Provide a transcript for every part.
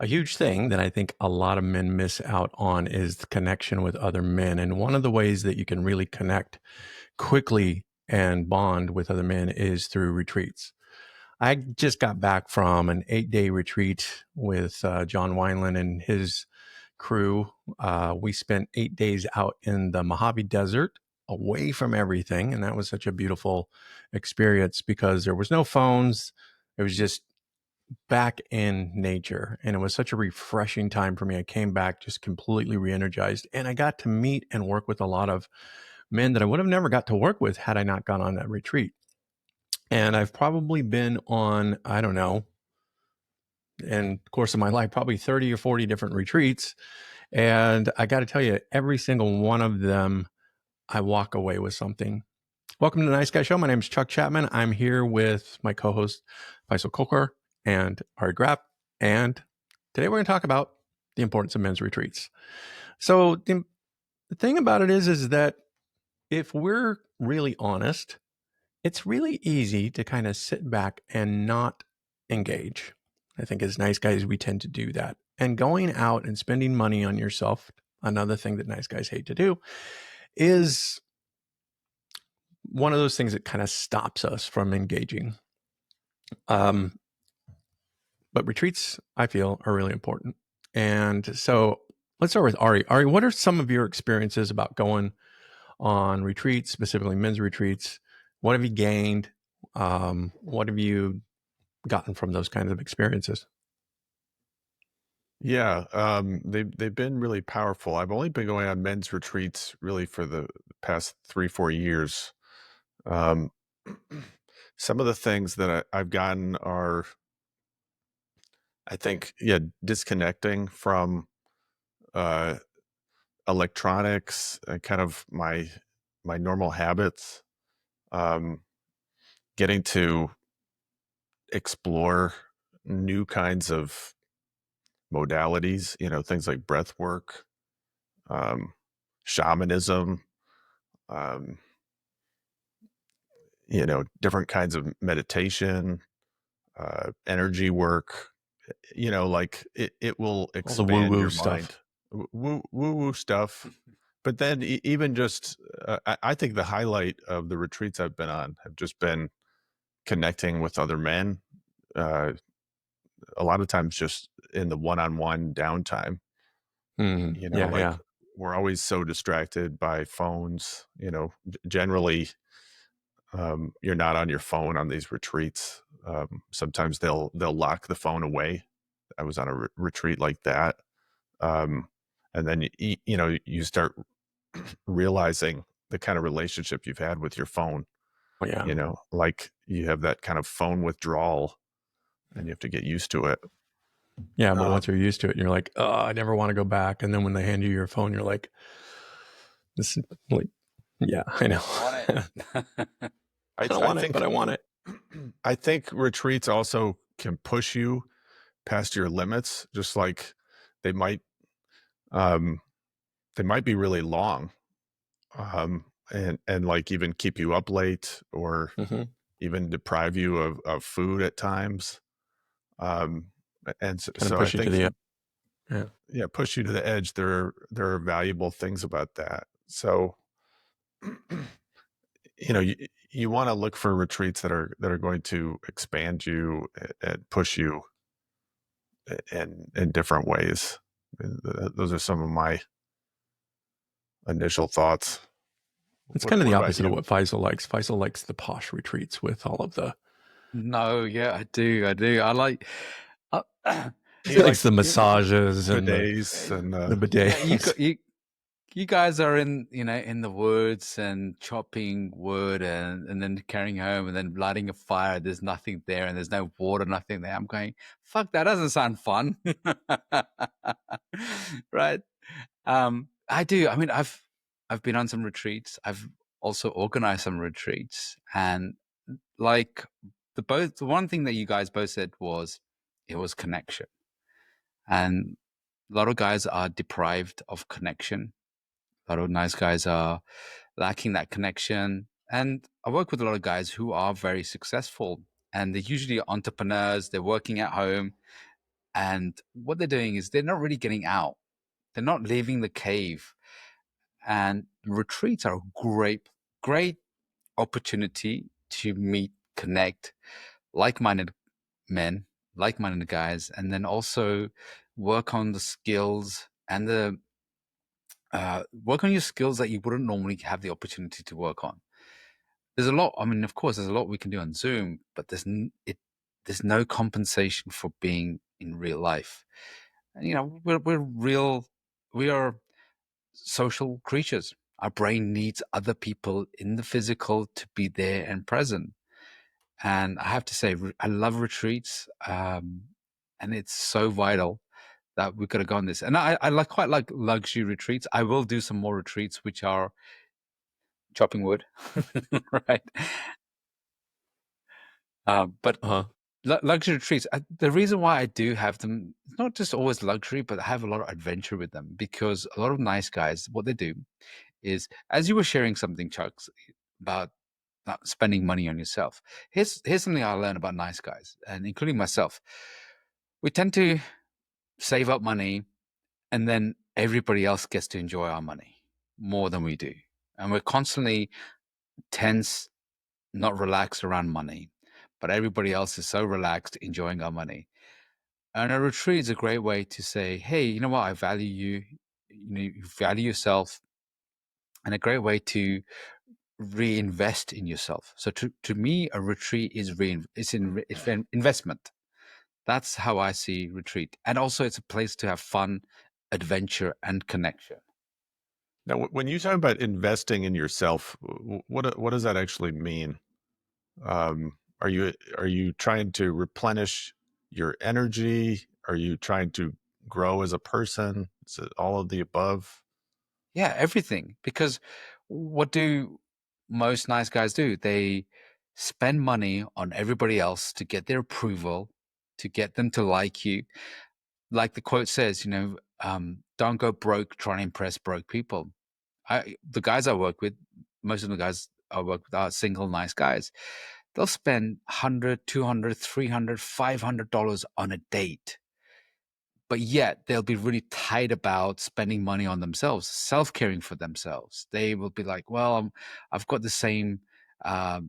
A huge thing that I think a lot of men miss out on is the connection with other men. And one of the ways that you can really connect quickly and bond with other men is through retreats. I just got back from an 8-day retreat with John Wineland and his crew. We spent 8 days out in the Mojave Desert away from everything. And that was such a beautiful experience because there was no phones. It was just back in nature. And it was such a refreshing time for me. I came back just completely re-energized. And I got to meet and work with a lot of men that I would have never got to work with had I not gone on that retreat. And I've probably been on, I don't know, in the course of my life, probably 30 or 40 different retreats. And I got to tell you, every single one of them, I walk away with something. Welcome to the Nice Guy Show. My name is Chuck Chapman. I'm here with my co-host, Faisal Khokhar and Ari Gronich. And today we're going to talk about the importance of men's retreats. So the thing about it is that if we're really honest, it's really easy to kind of sit back and not engage. I think as nice guys, we tend to do that. And going out and spending money on yourself, another thing that nice guys hate to do, is one of those things that kind of stops us from engaging. But retreats, I feel, are really important. And so let's start with Ari. Ari, what are some of your experiences about going on retreats, specifically men's retreats? What have you gained? What have you gotten from those kinds of experiences? Yeah, they've been really powerful. I've only been going on men's retreats really for the past 3-4 years. Um, some of the things that I've gotten are, I think, yeah, disconnecting from uh, electronics, kind of my normal habits, um, getting to explore new kinds of modalities, things like breath work, um, shamanism, um, different kinds of meditation, energy work, like it will All the woo expand woo your stuff. mind. Woo woo stuff. But then even just, I think the highlight of the retreats I've been on have just been connecting with other men. Uh, a lot of times just in the one-on-one downtime, Yeah, like yeah. we're always so distracted by phones, generally. You're not on your phone on these retreats. Sometimes they'll lock the phone away. I was on a retreat like that, um, and then you start realizing the kind of relationship you've had with your phone. Oh, yeah. Like you have that kind of phone withdrawal, and you have to get used to it. Yeah, but once Um, you're used to it, and you're like, oh, I never want to go back. And then when they hand you your phone, you're like, this is like, yeah, I know. Want it. I don't I want it, but think I want it. I think retreats also can push you past your limits. Just like they might um, they might be really long, and like even keep you up late or Mm-hmm. even deprive you of food at times. Um, and so, Kind of so I push you to think, the edge. Yeah. yeah, push you to the edge. There are valuable things about that. So, you want to look for retreats that are going to expand you and push you in different ways. Those are some of my initial thoughts. It's What kind of the what about opposite of you? what Faisal likes. Faisal likes the posh retreats with all of the, No, yeah, I do. I do. I like. Uh, he He likes likes the massages and bidets and the you bidets. got you guys are in the woods and chopping wood and then carrying home and then lighting a fire. There's nothing there and there's no water, nothing there. I'm going, fuck, that doesn't sound fun, right? I do. I mean, I've been on some retreats. I've also organized some retreats, and like the one thing that you guys both said was it was connection, and a lot of guys are deprived of connection. A lot of nice guys are lacking that connection, and I work with a lot of guys who are very successful, and they're usually entrepreneurs. They're working at home, And what they're doing is they're not really getting out. They're not leaving the cave. And retreats are a great opportunity to meet, connect like-minded men, like-minded guys, and then also work on the skills and the work on your skills that you wouldn't normally have the opportunity to work on. There's a lot. I mean, of course, there's a lot we can do on Zoom, but there's no compensation for being in real life. And, you know, we are social creatures. Our brain needs other people in the physical to be there and present. And I have to say, I love retreats, and it's so vital that we've got to go on this. And I quite like luxury retreats. I will do some more retreats, which are chopping wood, right? But Uh-huh. luxury retreats, the reason why I do have them, it's not just always luxury, but I have a lot of adventure with them, because a lot of nice guys, what they do is, as you were sharing something, Chuck, about not spending money on yourself. Here's something I learned about nice guys, and including myself. We tend to save up money, and then everybody else gets to enjoy our money more than we do. And we're constantly tense, not relaxed around money, but everybody else is so relaxed enjoying our money. And a retreat is a great way to say, hey, you know what? I value you. You know, you value yourself, and a great way to reinvest in yourself. So to me, a retreat is it's an investment. That's how I see retreat. And also it's a place to have fun, adventure, and connection. Now, when you talk about investing in yourself, what does that actually mean? Are you trying to replenish your energy? Are you trying to grow as a person? Is it all of the above? Yeah, everything. Because what do most nice guys do? They spend money on everybody else to get their approval, to get them to like you. Like the quote says, you know, don't go broke trying to impress broke people. The guys I work with, most of the guys I work with are single, nice guys. They'll spend 100, 200, 300, $500 on a date, but yet they'll be really tight about spending money on themselves, self-caring for themselves. They will be like, well, I've got the same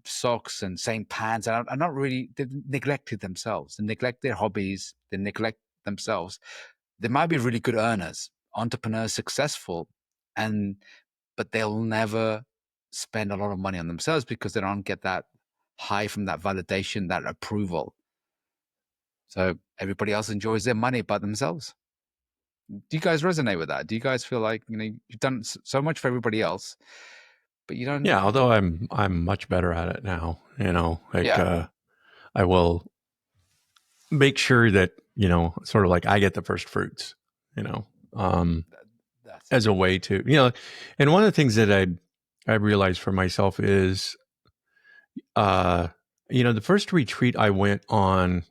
socks and same pants, and I'm not really, they've neglected themselves. They neglect their hobbies. They neglect themselves. They might be really good earners, entrepreneurs, successful, but they'll never spend a lot of money on themselves because they don't get that high from that validation, that approval. So everybody else enjoys their money but themselves. Do you guys resonate with that? Do you guys feel like, you know, you've done so much for everybody else, but you don't? Yeah, although I'm much better at it now, you know, like Yeah, I will make sure that, you know, sort of like I get the first fruits, you know, that's it. as a way to, you know, and one of the things that I realized for myself is, uh, you know, the first retreat I went on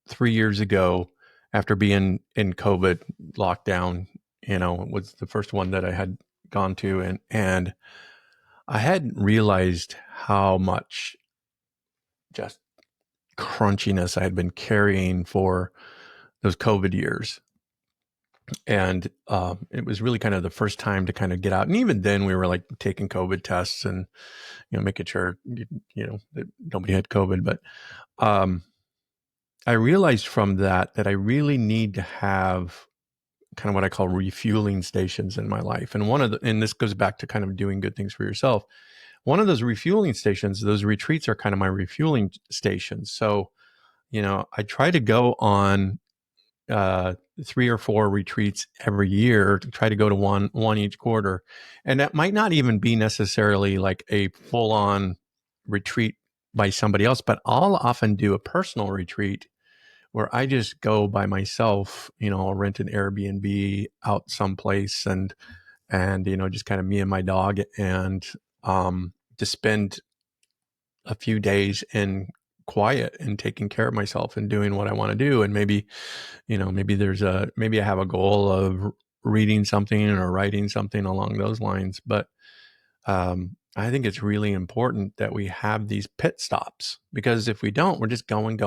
3 years ago after being in COVID lockdown, you know, was the first one that I had gone to, and I hadn't realized how much just crunchiness I had been carrying for those COVID years. And it was really kind of the first time to kind of get out. And even then, we were like taking COVID tests and, you know, making sure, you know, that nobody had COVID. But I realized from that I really need to have kind of what I call refueling stations in my life. And and this goes back to kind of doing good things for yourself. One of those refueling stations, those retreats are kind of my refueling stations. So, you know, I try to go on 3 or 4 retreats every year, to try to go to one each quarter. And that might not even be necessarily like a full on retreat by somebody else, but I'll often do a personal retreat where I just go by myself, you know, I'll rent an Airbnb out someplace, and, you know, just kind of me and my dog, and to spend a few days in quiet and taking care of myself and doing what I want to do. And maybe, you know, maybe I have a goal of reading something or writing something along those lines. But I think it's really important that we have these pit stops, because if we don't, we're just going.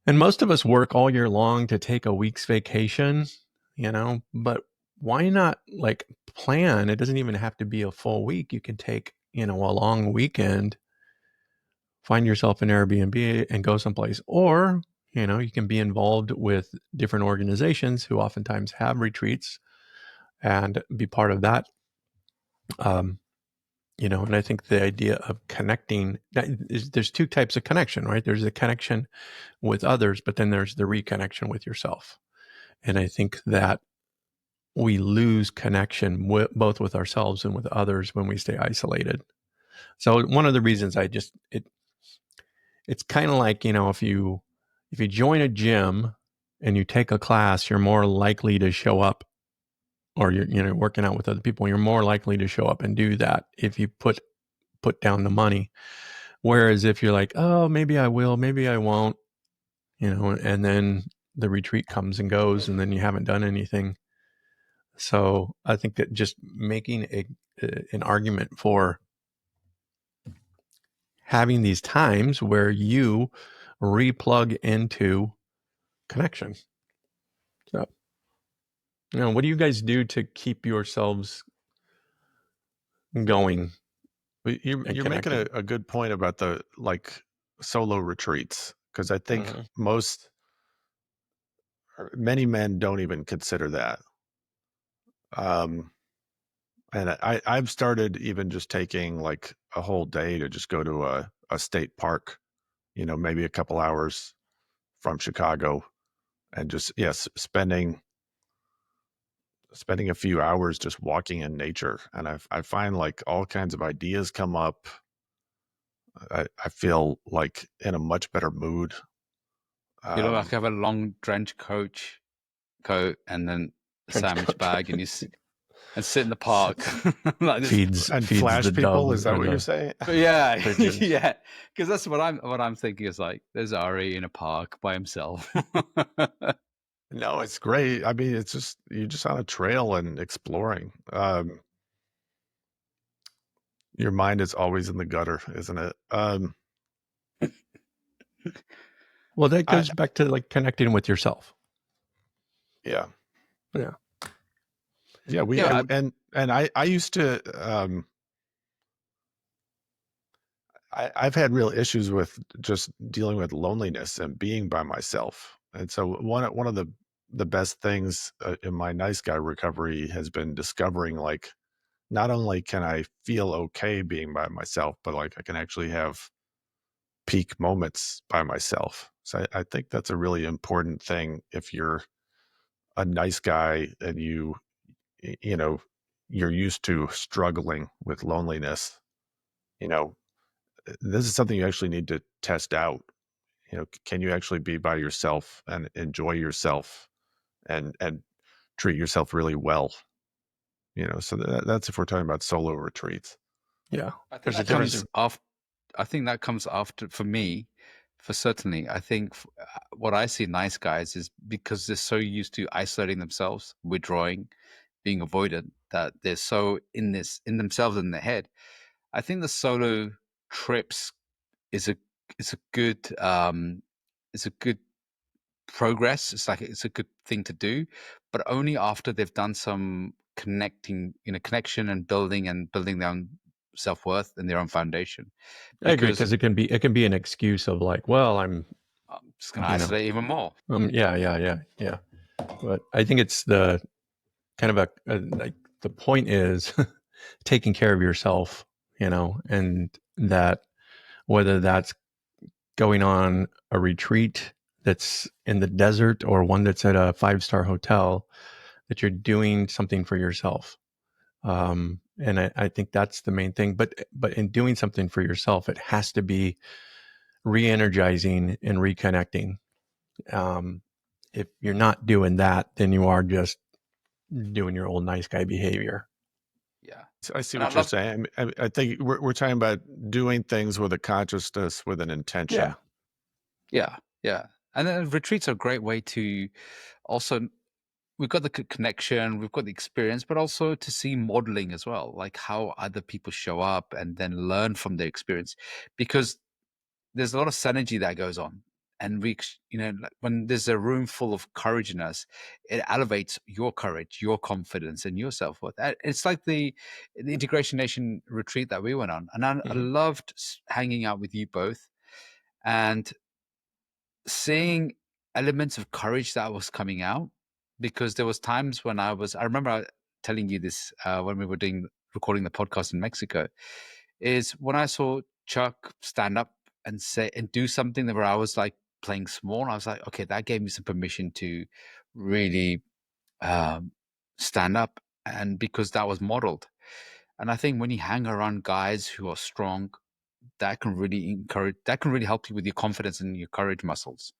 And most of us work all year long to take a week's vacation, but why not like plan? It doesn't even have to be a full week. You can take, a long weekend, find yourself an Airbnb and go someplace. Or, you can be involved with different organizations who oftentimes have retreats and be part of that. And I think the idea of connecting, there's two types of connection, right? There's the connection with others, but then there's the reconnection with yourself. And I think that we lose connection both with ourselves and with others when we stay isolated. So one of the reasons it's kind of like, if you join a gym and you take a class, you're more likely to show up, or you're working out with other people, you're more likely to show up and do that if you put down the money. Whereas if you're like, oh, maybe I will, maybe I won't, and then the retreat comes and goes and then you haven't done anything. So I think that just making an argument for having these times where you replug into connection. So, what do you guys do to keep yourselves going? You're making a good point about the solo retreats, because I think many men don't even consider that. And I've started even just taking like a whole day to just go to a state park, maybe a couple hours from Chicago, and just spending a few hours just walking in nature. And I find like all kinds of ideas come up. I feel like in a much better mood. You look like I have a long trench coat and then a sandwich bag, and and sit in the park like this. Feeds flash the people. Is that what you're saying? Yeah, yeah. Because that's what I'm thinking is like, there's Ari in a park by himself. No, it's great. I mean, it's just you're just on a trail and exploring. Your mind is always in the gutter, isn't it? Well, that goes back to like connecting with yourself. Yeah. Yeah. Yeah. I used to. I've had real issues with just dealing with loneliness and being by myself, and so one of the best things in my nice guy recovery has been discovering like not only can I feel okay being by myself, but like I can actually have peak moments by myself. So I think that's a really important thing if you're a nice guy and you're used to struggling with loneliness. This is something you actually need to test out. Can you actually be by yourself and enjoy yourself and treat yourself really well? So that's if we're talking about solo retreats. Yeah. I think that comes after. I think that comes after, for me, for certainly. I think what I see nice guys is because they're so used to isolating themselves, withdrawing, being avoidant, that they're so in themselves in their head. I think the solo trips is a good progress. It's a good thing to do, but only after they've done some connection and building their own self-worth and their own foundation. I agree, because it can be an excuse of like, well, I'm just going to isolate even more. Yeah. But I think it's the kind of like the point is taking care of yourself, and that whether that's going on a retreat that's in the desert or one that's at a 5-star hotel, that you're doing something for yourself. And I think that's the main thing. But in doing something for yourself, it has to be re-energizing and reconnecting. If you're not doing that, then you are just doing your old nice guy behavior. Yeah. So I see what you're saying. I think we're talking about doing things with a consciousness, with an intention. Yeah. And then retreats are a great way to also, we've got the connection, we've got the experience, but also to see modeling as well, like how other people show up and then learn from their experience, because there's a lot of synergy that goes on. and we, like when there's a room full of courage in us, it elevates your courage, your confidence, and your self-worth. It's like the Integration Nation retreat that we went on, and I loved hanging out with you both and seeing elements of courage that was coming out, because there was times when I remember telling you this when we were recording the podcast in Mexico, is when I saw Chuck stand up and say and do something where I was like playing small. I was like, okay, that gave me some permission to really stand up, and because that was modeled. And I think when you hang around guys who are strong, that can really help you with your confidence and your courage muscles.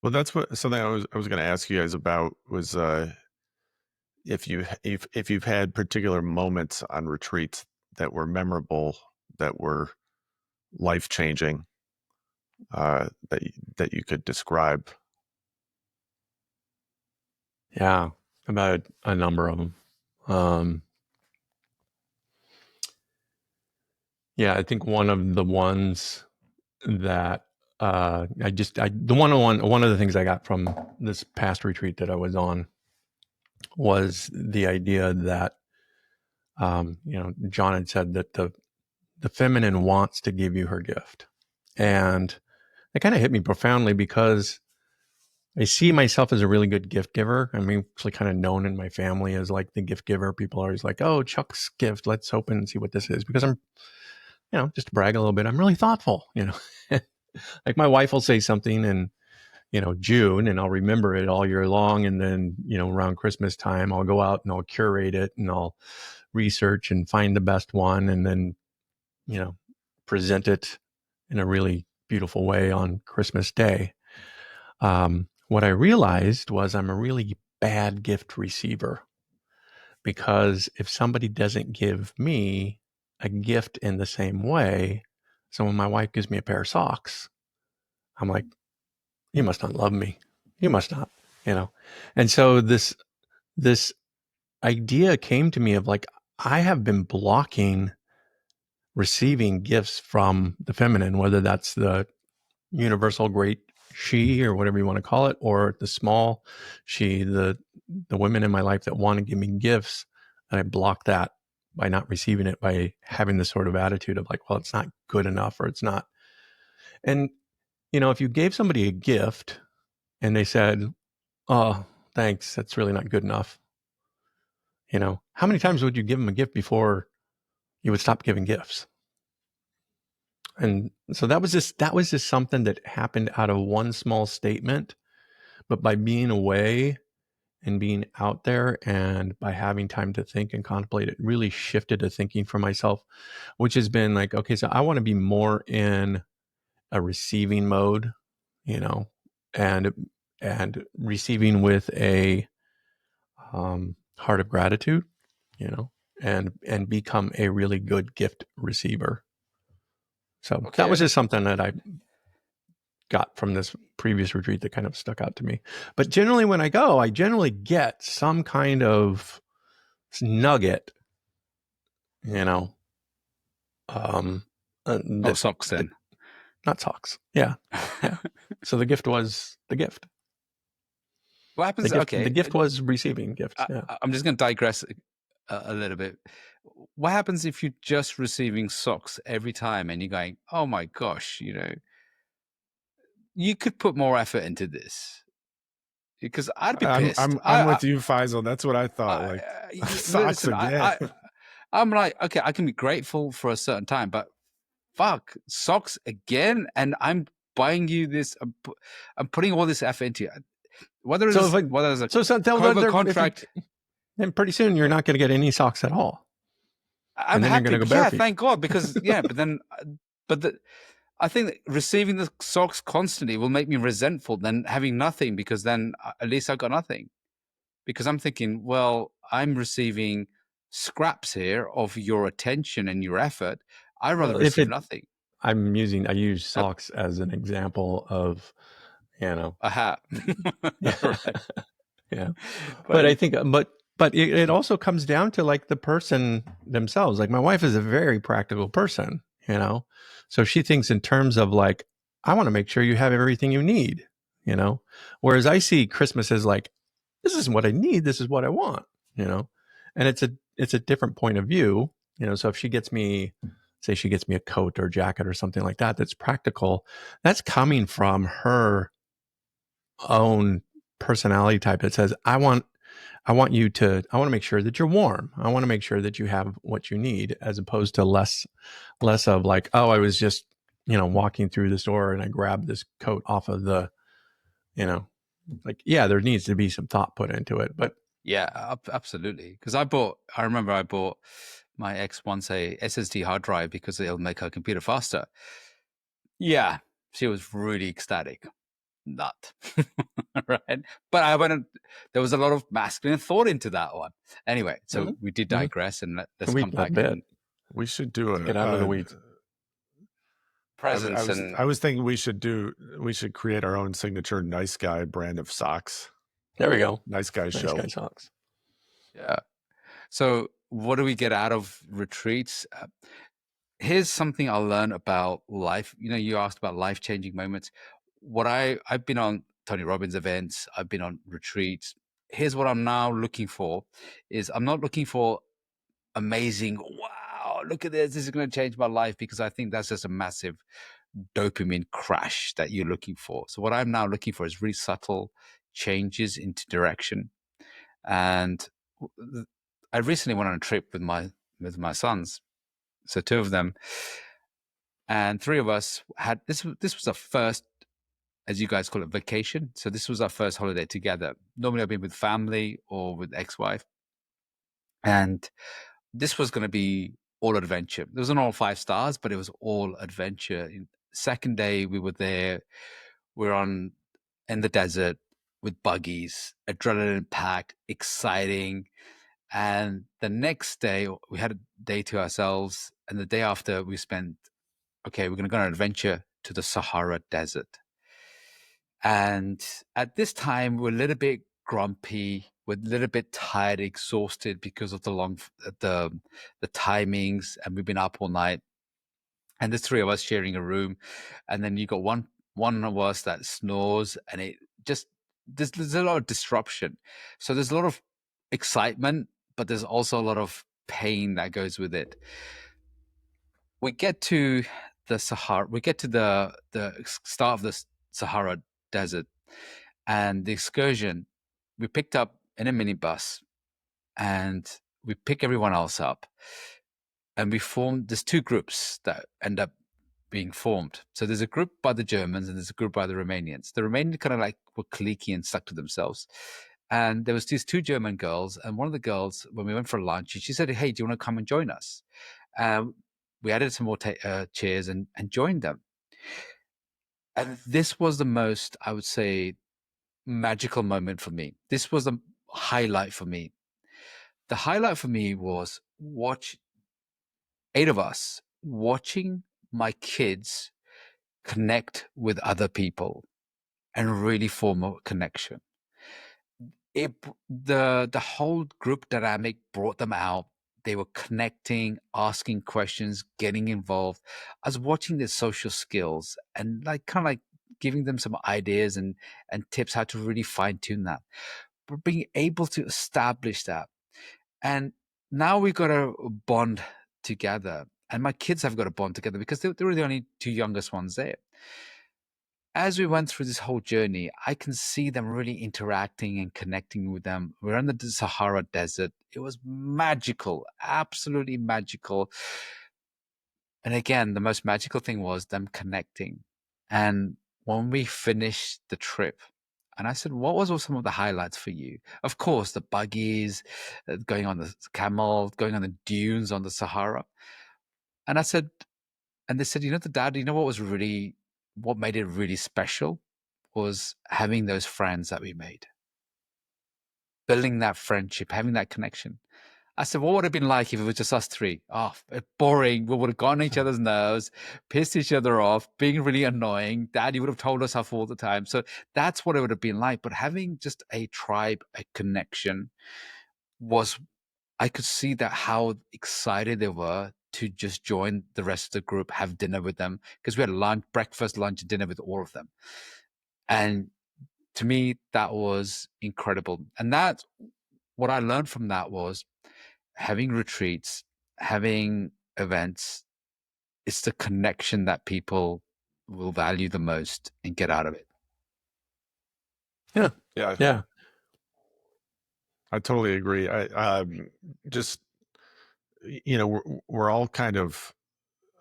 Well, that's something I was going to ask you guys about was if you've had particular moments on retreats that were memorable, that were life-changing, that you could describe. Yeah, about a number of them. Yeah, I think one of the ones that one of the things I got from this past retreat that I was on was the idea that John had said that the feminine wants to give you her gift, and it kind of hit me profoundly because I see myself as a really good gift giver. I'm actually kind of known in my family as like the gift giver. People are always like, "Oh, Chuck's gift. Let's open and see what this is," because I'm, just to brag a little bit, I'm really thoughtful. Like my wife will say something in, June, and I'll remember it all year long. And then, around Christmas time, I'll go out and I'll curate it and I'll research and find the best one, and then, present it in a really beautiful way on Christmas Day. What I realized was I'm a really bad gift receiver, because if somebody doesn't give me a gift in the same way, so when my wife gives me a pair of socks, I'm like, you must not love me. You must not, And so this idea came to me of like, I have been blocking receiving gifts from the feminine, whether that's the universal great she or whatever you want to call it, or the small she, the women in my life that want to give me gifts, and I block that by not receiving it, by having this sort of attitude of like, well, it's not good enough, or it's not. And if you gave somebody a gift and they said, oh, thanks, that's really not good enough, how many times would you give them a gift before you would stop giving gifts? And so that was just something that happened out of one small statement. But by being away and being out there, and by having time to think and contemplate, it really shifted the thinking for myself, which has been like, okay, so I want to be more in a receiving mode, and receiving with a heart of gratitude, and become a really good gift receiver. So that was just something that I got from this previous retreat that kind of stuck out to me. But generally when I go, I generally get some kind of nugget, Socks then. Not socks. Yeah. So the gift was the gift. What happens? The gift was receiving gifts. Yeah. I'm just going to digress a little bit. What happens if you're just receiving socks every time and you're going, oh my gosh, you could put more effort into this? Because I'd be pissed. I'm with you, Faisal. That's what I thought. Socks again. I'm like, okay, I can be grateful for a certain time, but fuck, socks again, and I'm buying you this. I'm putting all this effort into it. Whether it's a contract, then pretty soon you're not going to get any socks at all. I'm happy. Yeah, thank God, because I think that receiving the socks constantly will make me resentful than having nothing, because then at least I've got nothing. Because I'm thinking, well, I'm receiving scraps here of your attention and your effort. I'd rather receive nothing. I use socks as an example of, a hat. Yeah. But I think, but it also comes down to like the person themselves. Like my wife is a very practical person, so she thinks in terms of like, I want to make sure you have everything you need, you know? Whereas I see Christmas as like, this isn't what I need, this is what I want, you know? And it's a different point of view, you know? So if she gets me, say she gets me a coat or jacket or something like that, that's practical, that's coming from her own personality type that says, I want to make sure that you're warm. I want to make sure that you have what you need, as opposed to less of like, oh, I was just, you know, walking through the store and I grabbed this coat off of the, you know, like, yeah, there needs to be some thought put into it. But yeah, absolutely. Because I remember I bought my ex once a SSD hard drive because it'll make her computer faster. Yeah, she was really ecstatic. Not right, but there was a lot of masculine thought into that one. Anyway, so we did digress, and let's come back and we should do get out of the weeds. Presents I was thinking we should create our own signature Nice Guy brand of socks. There we go. Nice Guy show. Nice Guy socks. Yeah. So what do we get out of retreats? Here's something I learned about life. You know, you asked about life-changing moments. I've been on Tony Robbins events, I've been on retreats. Here's what I'm now looking for is I'm not looking for amazing, wow, look at this is going to change my life, because I think that's just a massive dopamine crash that you're looking for. So what I'm now looking for is really subtle changes into direction. And I recently went on a trip with my sons, so two of them, and three of us had this was our first, as you guys call it, vacation. So this was our first holiday together. Normally I've been with family or with ex-wife, and this was going to be all adventure. It wasn't all 5 stars, but it was all adventure. Second day we were there, we're in the desert with buggies, adrenaline packed, exciting. And the next day we had a day to ourselves, and the day after we spent, okay, we're going to go on an adventure to the Sahara Desert. And at this time, we're a little bit grumpy, we're a little bit tired, exhausted because of the timings, and we've been up all night. And there's 3 of us sharing a room, and then you got one of us that snores, and it just there's a lot of disruption. So there's a lot of excitement, but there's also a lot of pain that goes with it. We get to the Sahara. We get to the start of the Sahara Desert, and the excursion. We picked up in a minibus, and we pick everyone else up, and we formed. There's 2 groups that end up being formed. So there's a group by the Germans and there's a group by the Romanians. The Romanians kind of like were cliquey and stuck to themselves. And there was these 2 German girls, and one of the girls, when we went for lunch, she said, "Hey, do you want to come and join us?" We added some more chairs and joined them. And this was the most, I would say, magical moment for me. This was the highlight for me. The highlight for me was 8 of us watching my kids connect with other people and really form a connection. The whole group dynamic brought them out. They were connecting, asking questions, getting involved. I was watching their social skills and kind of giving them some ideas and tips how to really fine tune that. But being able to establish that. And now we've got a bond together. And my kids have got a bond together because they were the only 2 youngest ones there. As we went through this whole journey, I can see them really interacting and connecting with them. We're in the Sahara Desert. It was magical, absolutely magical. And again, the most magical thing was them connecting. And when we finished the trip, and I said, what was some of the highlights for you? Of course, the buggies, going on the camel, going on the dunes on the Sahara. And I said, and they said, Dad, what made it really special was having those friends that we made, building that friendship, having that connection. I said, what would it have been like if it was just us 3? Oh, boring. We would have gone on each other's nerves, pissed each other off, being really annoying. Daddy would have told us off all the time. So that's what it would have been like. But having just a tribe, a connection I could see that how excited they were to just join the rest of the group, have dinner with them, because we had lunch, breakfast, lunch, dinner with all of them. And to me, that was incredible. And that, what I learned from that was having retreats, having events, it's the connection that people will value the most and get out of it. Yeah. Yeah. Yeah. I totally agree. I just, we're all kind of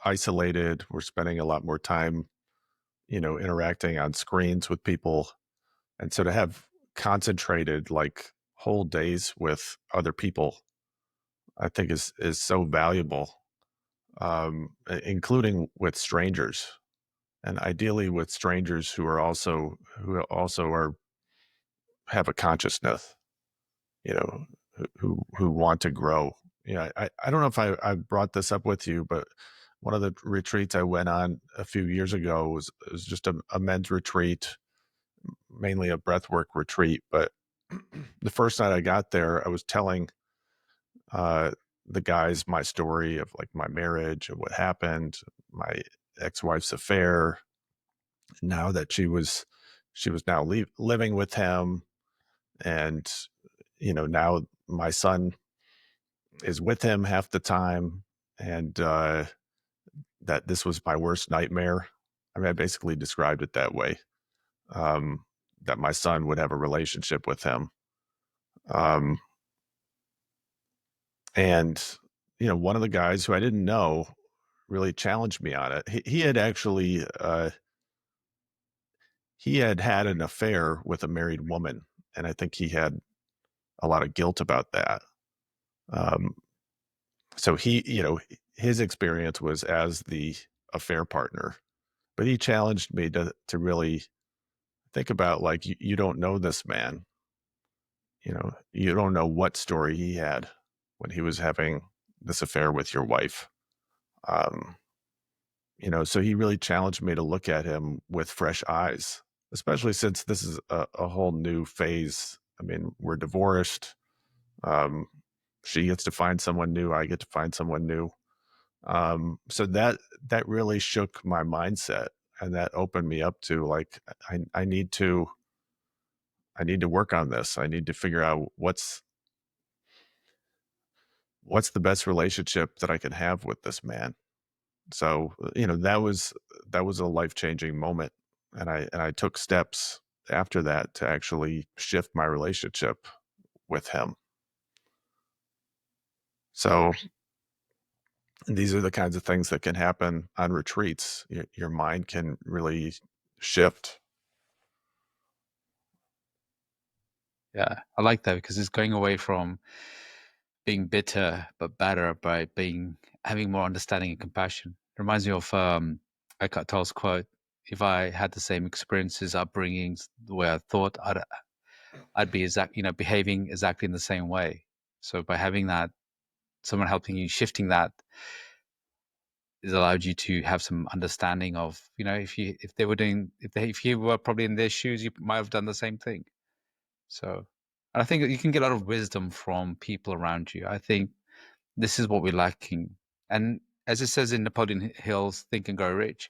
isolated. We're spending a lot more time, interacting on screens with people. And so to have concentrated like whole days with other people, I think is so valuable, including with strangers, and ideally with strangers who also are have a consciousness, you know, who want to grow. I don't know if I brought this up with you, but one of the retreats I went on a few years ago was just a men's retreat, mainly a breathwork retreat. But the first night I got there, I was telling uh, the guys my story of like my marriage and what happened, my ex-wife's affair. Now that she was now living with him, and now my son is with him half the time, and that this was my worst nightmare. I mean, I basically described it that way. Um, that my son would have a relationship with him. Um, and one of the guys who I didn't know really challenged me on it. He had actually he had had an affair with a married woman, and I think he had a lot of guilt about that. Um, so his experience was as the affair partner, but he challenged me to really think about, like, you don't know this man. You don't know what story he had when he was having this affair with your wife. Um, so he really challenged me to look at him with fresh eyes, especially since this is a whole new phase. I mean, we're divorced. Um, she gets to find someone new. I get to find someone new. So that really shook my mindset, and that opened me up to, like, I need to work on this. I need to figure out what's the best relationship that I can have with this man. So, that was a life-changing moment, and I took steps after that to actually shift my relationship with him. So, these are the kinds of things that can happen on retreats. Your mind can really shift. Yeah, I like that, because it's going away from being bitter but better by having more understanding and compassion. It reminds me of Eckhart Tolle's quote: "If I had the same experiences, upbringings, the way I thought, I'd be behaving exactly in the same way." So by having that, someone helping you, shifting that, has allowed you to have some understanding of, if you were probably in their shoes, you might have done the same thing. So, and I think that you can get a lot of wisdom from people around you. I think this is what we're lacking. And as it says in Napoleon Hill's Think and Grow Rich,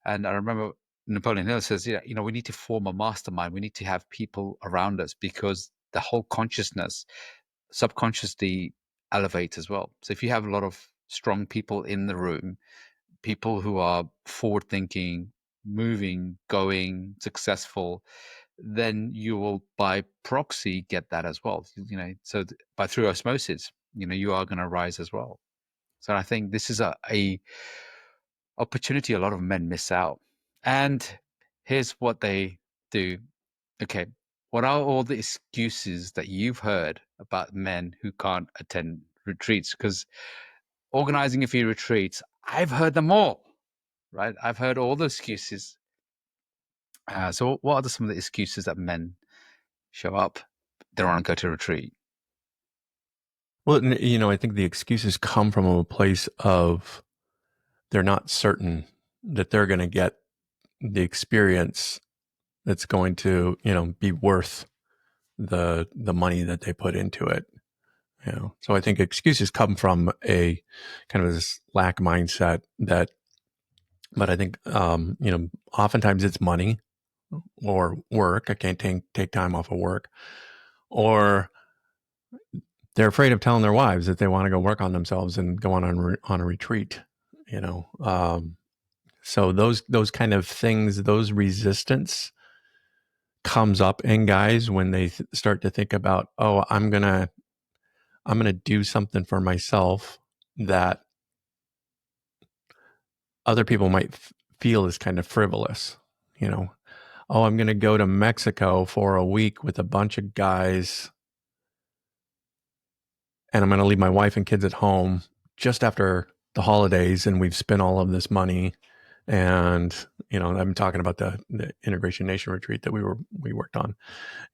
and I remember Napoleon Hill says, we need to form a mastermind. We need to have people around us, because the whole consciousness subconsciously elevates as well. So if you have a lot of strong people in the room, people who are forward thinking, moving, going, successful, then you will by proxy get that as well. So by through osmosis, you are going to rise as well. So I think this is a opportunity a lot of men miss out. And here's what they do. Okay, what are all the excuses that you've heard about men who can't attend retreats? Because organizing a few retreats, I've heard them all, right? I've heard all the excuses. So what are some of the excuses that men show up, they don't want to go to a retreat? Well, I think the excuses come from a place of they're not certain that they're going to get the experience that's going to, be worth the money that they put into it. So I think excuses come from a kind of this lack mindset but I think, oftentimes it's money or work. I can't take time off of work, or they're afraid of telling their wives that they want to go work on themselves and go on a retreat, so those kind of things, those resistance comes up in guys when they start to think about, oh, I'm gonna do something for myself that other people might feel is kind of frivolous. Oh, I'm gonna go to Mexico for a week with a bunch of guys, and I'm gonna leave my wife and kids at home just after the holidays, and we've spent all of this money. And I'm talking about the Integration Nation retreat that we worked on.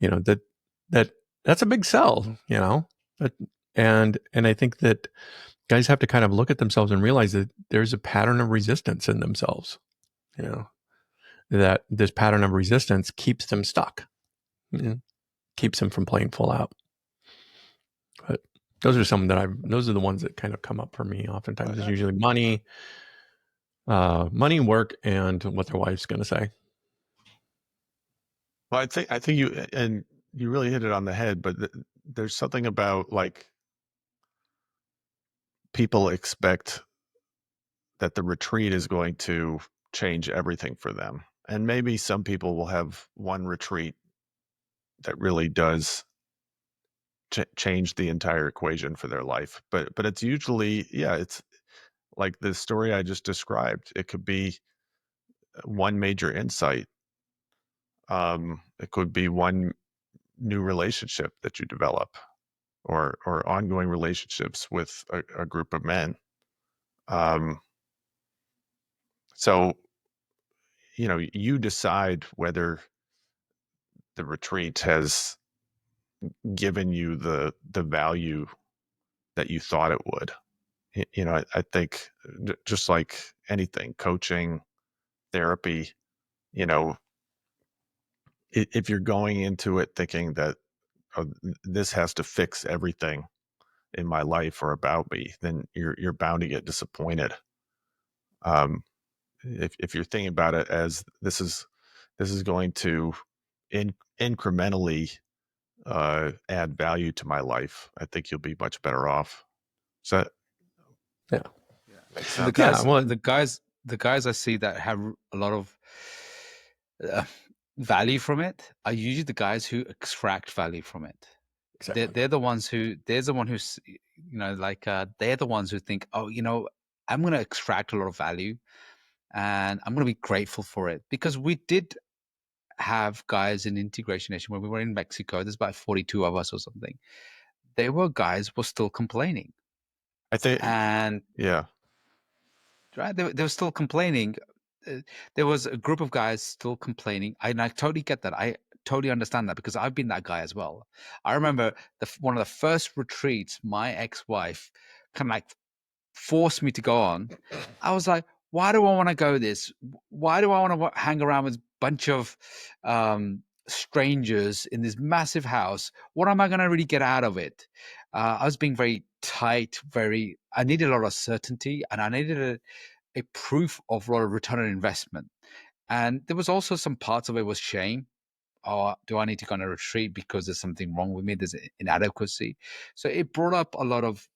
That's a big sell. And I think that guys have to kind of look at themselves and realize that there's a pattern of resistance in themselves. That this pattern of resistance keeps them stuck, keeps them from playing full out. But those are the ones that kind of come up for me. Oftentimes, it's usually money, work, and what their wife's going to say. Well, I think you really hit it on the head, but there's something about, like, people expect that the retreat is going to change everything for them. And maybe some people will have one retreat that really does change the entire equation for their life. But it's usually, it's like the story I just described. It could be one major insight. It could be one new relationship that you develop, or ongoing relationships with a group of men. So, you decide whether the retreat has given you the value that you thought it would. I think just like anything, coaching, therapy, if you're going into it thinking that, oh, this has to fix everything in my life or about me, then you're bound to get disappointed. If you're thinking about it as this is going to incrementally add value to my life, I think you'll be much better off. So yeah, makes So the sense. guys, well, the guys I see that have a lot of value from it are usually the guys who extract value from it. exactly. They're the ones who, there's the one who's, they're the ones who think, oh, I'm going to extract a lot of value and I'm going to be grateful for it. Because we did have guys in Integration Nation when we were in Mexico. There's about 42 of us or something. There were guys were still complaining. I think, And yeah, right, they were still complaining. There was a group of guys still complaining. And I totally get that. I totally understand that because I've been that guy as well. I remember one of the first retreats my ex-wife kind of like forced me to go on. I was like, why do I want to go this? Why do I want to hang around with a bunch of strangers in this massive house? What am I going to really get out of it? I was being very tight, I needed a lot of certainty, and I needed a proof of a lot of return on investment. And there was also some parts of it was shame. Oh, do I need to go on a retreat because there's something wrong with me? There's inadequacy. So it brought up a lot of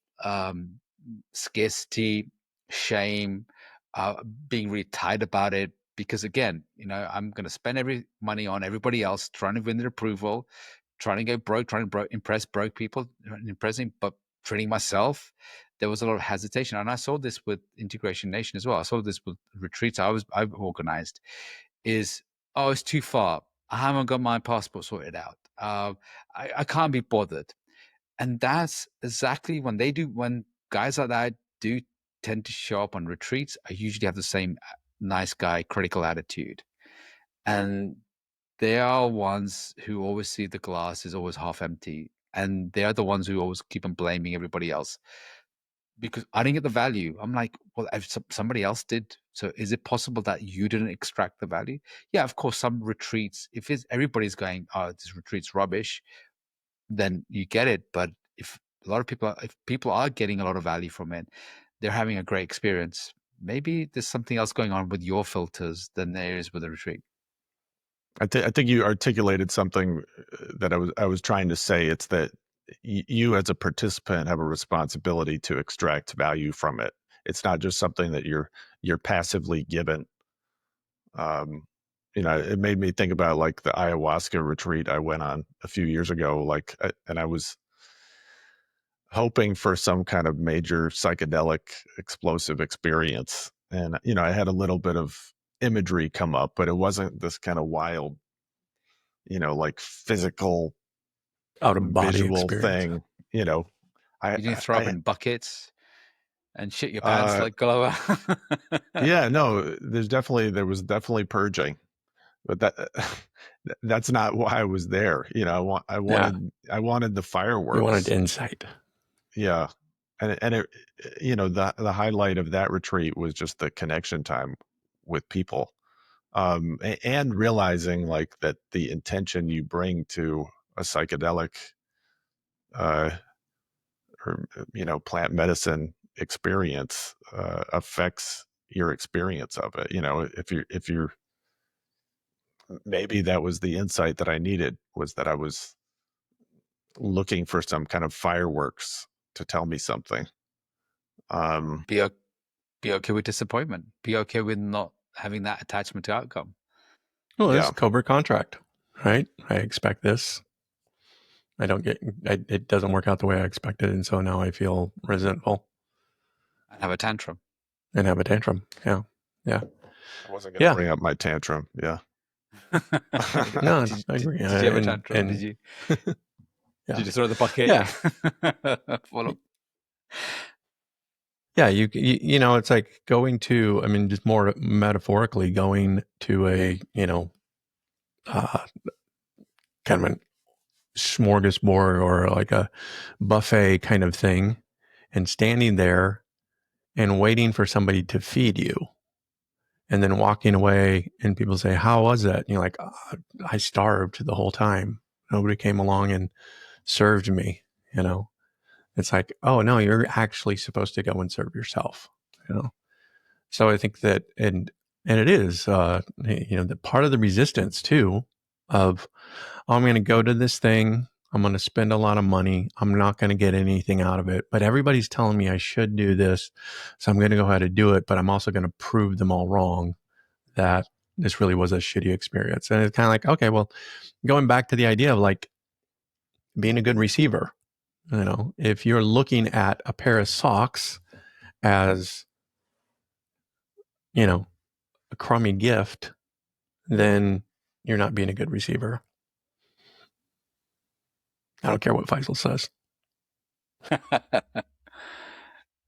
scarcity, shame, being really tight about it. Because again, I'm going to spend every money on everybody else, trying to win their approval, trying to go broke, trying to impress broke people, impressing, but treating myself. There was a lot of hesitation, and I saw this with Integration Nation as well. I saw this with retreats I've organized. Is, oh, it's too far. I haven't got my passport sorted out. I can't be bothered. And that's exactly when guys like that do tend to show up on retreats, I usually have the same nice guy, critical attitude. And they are ones who always see the glass is always half empty. And they are the ones who always keep on blaming everybody else. Because I didn't get the value. I'm like, well, if somebody else did. So is it possible that you didn't extract the value? Yeah, of course, some retreats, everybody's going, oh, this retreat's rubbish, then you get it. But if a lot of people, if people are getting a lot of value from it, they're having a great experience. Maybe there's something else going on with your filters than there is with the retreat. I think you articulated something that I was trying to say. It's that you as a participant have a responsibility to extract value from it. It's not just something that you're passively given. It made me think about like the ayahuasca retreat I went on a few years ago. And I was hoping for some kind of major psychedelic explosive experience, and I had a little bit of imagery come up, but it wasn't this kind of wild, like physical out of body visual experience. thing. You didn't throw up in buckets and shit your uh, pants like Glover. yeah, no, there was definitely purging, but that's not why I was there. I wanted the You wanted fireworks. insight. Yeah. And it, the highlight of that retreat was just the connection time with people. And realizing like that the intention you bring to a psychedelic, or, plant medicine experience, affects your experience of it. If you're, maybe that was the insight that I needed, was that I was looking for some kind of fireworks to tell me something. be okay with disappointment. Be okay with not having that attachment to outcome. Well, this Yeah. is covert contract, right? I expect this. It doesn't work out the way I expected. And so now I feel resentful. And have a tantrum. And have a tantrum. Yeah. Yeah. I wasn't going to Yeah. bring up my tantrum. Yeah. No, did, I agree. did you have a tantrum? Did you? Yeah. Did you throw the bucket? Yeah. Full of... Yeah. It's like going to, I mean, just more metaphorically going to a, kind of a smorgasbord or like a buffet kind of thing, and standing there and waiting for somebody to feed you, and then walking away and people say, how was that? And you're like, oh, I starved the whole time. Nobody came along and served me. It's like, oh no, you're actually supposed to go and serve yourself. So I think that, and it is, the part of the resistance too of, oh, I'm going to go to this thing. I'm going to spend a lot of money. I'm not going to get anything out of it, but everybody's telling me I should do this. So I'm going to go ahead and do it, but I'm also going to prove them all wrong that this really was a shitty experience. And it's kind of like, okay, well, going back to the idea of like being a good receiver, if you're looking at a pair of socks as, a crummy gift, then you're not being a good receiver. I don't care what Faisal says.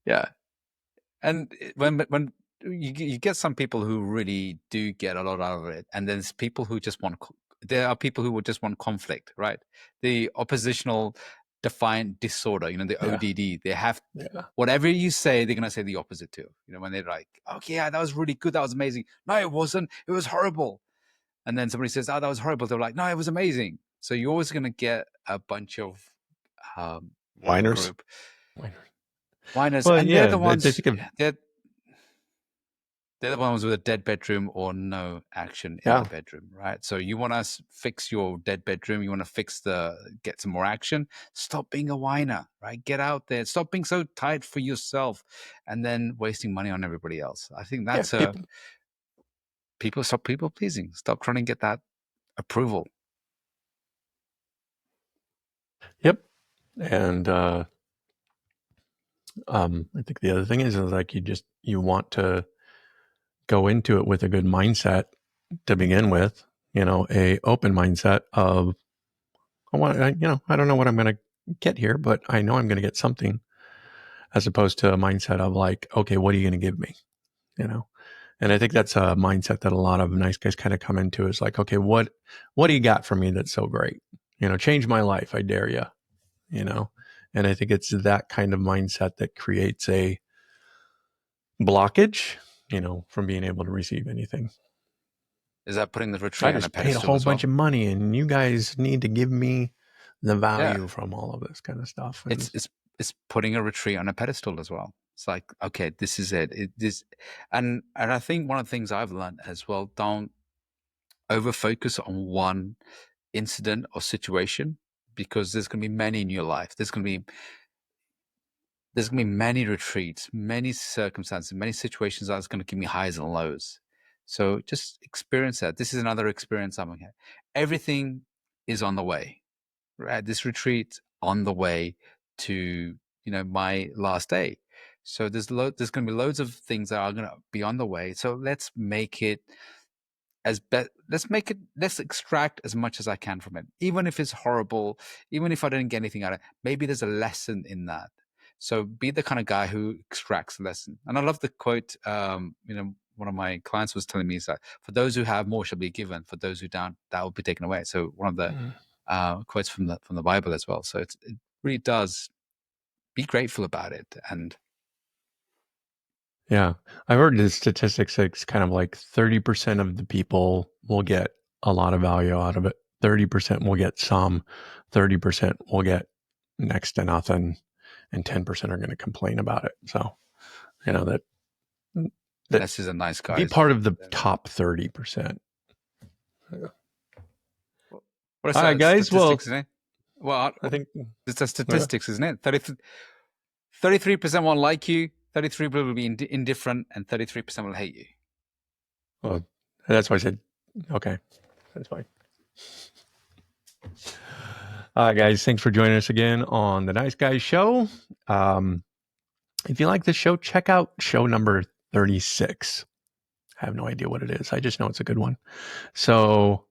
Yeah. And when you get some people who really do get a lot out of it, and there's people who just there are people who would just want conflict, right? The oppositional defiant disorder, the ODD, they have whatever you say, they're going to say the opposite too. When they're like, okay, yeah, that was really good. That was amazing. No, it wasn't. It was horrible. And then somebody says, oh, that was horrible. They're like, no, it was amazing. So you're always going to get a bunch of Whiners. Whiners. Well, and they're the ones, they're the ones with a dead bedroom or no action in the bedroom, right? So you want to fix your dead bedroom. You want to get some more action. Stop being a whiner, right? Get out there. Stop being so tight for yourself and then wasting money on everybody else. I think that's people stop people pleasing. Stop trying to get that approval. Yep. And I think the other thing is like you want to go into it with a good mindset to begin with, a open mindset of, I don't know what I'm going to get here, but I know I'm going to get something, as opposed to a mindset of like, okay, what are you going to give me? And I think that's a mindset that a lot of nice guys kind of come into, is like, okay, what do you got for me that's so great? Change my life. I dare you, and I think it's that kind of mindset that creates a blockage, from being able to receive anything. Is that putting the retreat on a pedestal? I just paid a whole bunch of money and you guys need to give me the value from all of this kind of stuff. And is putting a retreat on a pedestal as well. It's like, okay, this is it. And I think one of the things I've learned as well, don't over focus on one incident or situation, because there's going to be many in your life. There's going to be many retreats, many circumstances, many situations that's going to give me highs and lows. So just experience that. This is another experience I'm having. Everything is on the way. Right? This retreat on the way to my last day. So there's going to be loads of things that are going to be on the way. So let's make it let's extract as much as I can from it, even if it's horrible, even if I didn't get anything out of it. Maybe there's a lesson in that. So be the kind of guy who extracts a lesson. And I love the quote, one of my clients was telling me is that for those who have, more shall be given. For those who don't, that will be taken away. So one of the quotes from the Bible as well. So it really does, be grateful about it. And Yeah. I've heard the statistics. It's kind of like 30% of the people will get a lot of value out of it. 30% will get some, 30% will get next to nothing, and 10% are going to complain about it. So, that this is a nice guy. be part of the top 30%. What All right, guys. Well, isn't it? Well, I think it's a statistics, isn't it? 33% won't like you, 33% will be indifferent, and 33% will hate you. Well, that's why I said, okay, that's fine. All right, guys. Thanks for joining us again on the Nice Guys Show. If you like this show, check out show number 36. I have no idea what it is. I just know it's a good one. So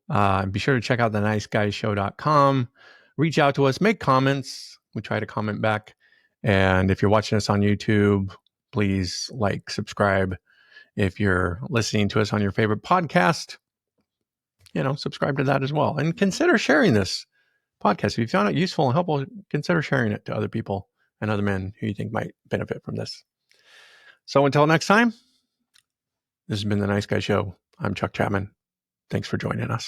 be sure to check out theniceguyshow.com. Reach out to us, make comments. We try to comment back. And if you're watching us on YouTube, please like, subscribe. If you're listening to us on your favorite podcast, subscribe to that as well. And consider sharing this podcast. If you found it useful and helpful, consider sharing it to other people and other men who you think might benefit from this. So until next time, this has been The Nice Guy Show. I'm Chuck Chapman. Thanks for joining us.